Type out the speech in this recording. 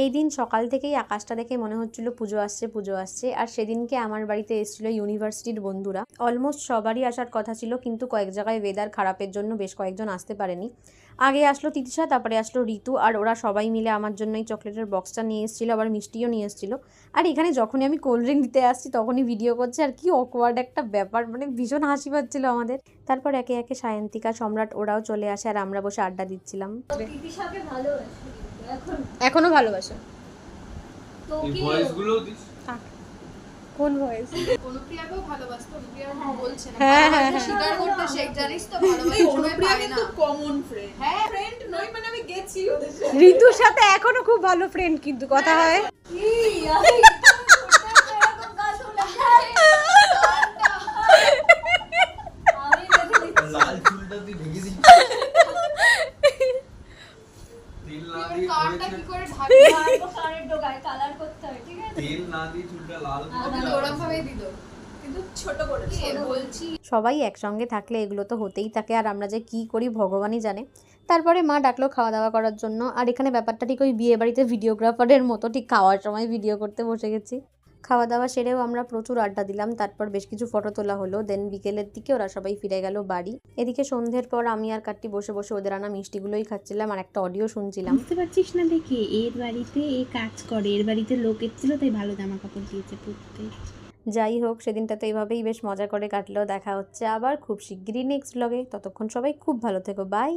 এই দিন সকাল থেকেই আকাশটা দেখে মনে হচ্ছিল পুজো আসছে। আর সেদিনকে আমার বাড়িতে এসেছিল ইউনিভার্সিটির বন্ধুরা। অলমোস্ট সবারই আসার কথা ছিল, কিন্তু কয়েক জায়গায় ওয়েদার খারাপের জন্য বেশ কয়েকজন আসতে পারেনি। আগে আসলো তিতিশা, তারপরে আসলো ঋতু, আর ওরা সবাই মিলে আমার জন্য এই চকলেটের বক্সটা নিয়ে এসেছিলো, আবার মিষ্টিও নিয়ে এসেছিলো। আর এখানে যখনই আমি কোল্ড ড্রিঙ্ক দিতে আসছি তখনই ভিডিও করছে, আর কি অকওয়ার্ড একটা ব্যাপার, মানে ভীষণ হাসি পাচ্ছিল আমাদের। তারপর একে একে সায়ন্তিকা, সম্রাট ওরাও চলে আসে, আর আমরা বসে আড্ডা দিচ্ছিলাম। এখনো ভালোবাসে। কোন ভয়েস? অনুপ্রিয়াকেও ভালোবাসতো, অনুপ্রিয়া বলছে না। হ্যাঁ স্বীকার করতে শেখ, জানিস তো ভালোবাসা অনুপ্রিয়া কিন্তু কমন ফ্রেন্ড। হ্যাঁ ফ্রেন্ড নই, মানে আমি গেছি ওদের সাথে। ঋতুর সাথে এখনো খুব ভালো ফ্রেন্ড, কিন্তু কথা হয়। কি আরে এরকম কাজ হলো আমি দেখি লাল চুলটা তুই ঢেকে দিস। তেল না দিয়ে কারটা কি করে ঢাকি মারবো, কারের ডোগায় কালার করতে হয়, ঠিক আছে? তেল না দিয়ে চুলটা লাল আমি ওরকম ভাবেই দিল, কিন্তু ছোট করে বলছি। সবাই একসঙ্গে থাকলে এগুলো তো হতেই থাকে, আর আমরা যে কি করি ভগবানই জানে। তারপরে মা ডাকলো খাওয়া দাওয়া করার জন্য, আর এখানে ব্যাপারটা ঠিক ওই বিয়ে বাড়িতে ভিডিওগ্রাফারের মতো, ঠিক খাওয়ার সময় ভিডিও করতে বসে গেছি। খাওয়া দাওয়া সেরেও আমরা প্রচুর আড্ডা দিলাম, তারপর বেশ কিছু ফটো তোলা হলো। দেন বিকেলের দিকে ওরা সবাই ফিরে গেল বাড়ি। এদিকে সন্ধ্যের পর আমি আর কাট্টি বসে বসে ওদের আনা মিষ্টিগুলোই খাচ্ছিলাম, আর একটা অডিও শুনছিলাম। বুঝতে পারছিস না দেখে, এর বাড়িতে এ কাজ করে, এর বাড়িতে লোক এসেছিল তাই ভালো জামা কাপড় দিয়েছে পরতে। যাই হোক, সেদিনটা তো এইভাবেই বেশ মজা করে কাটলো। দেখা হচ্ছে আবার খুব শিগগিরই নেক্সট ব্লগে। ততক্ষণ সবাই খুব ভালো থেকো, বাই।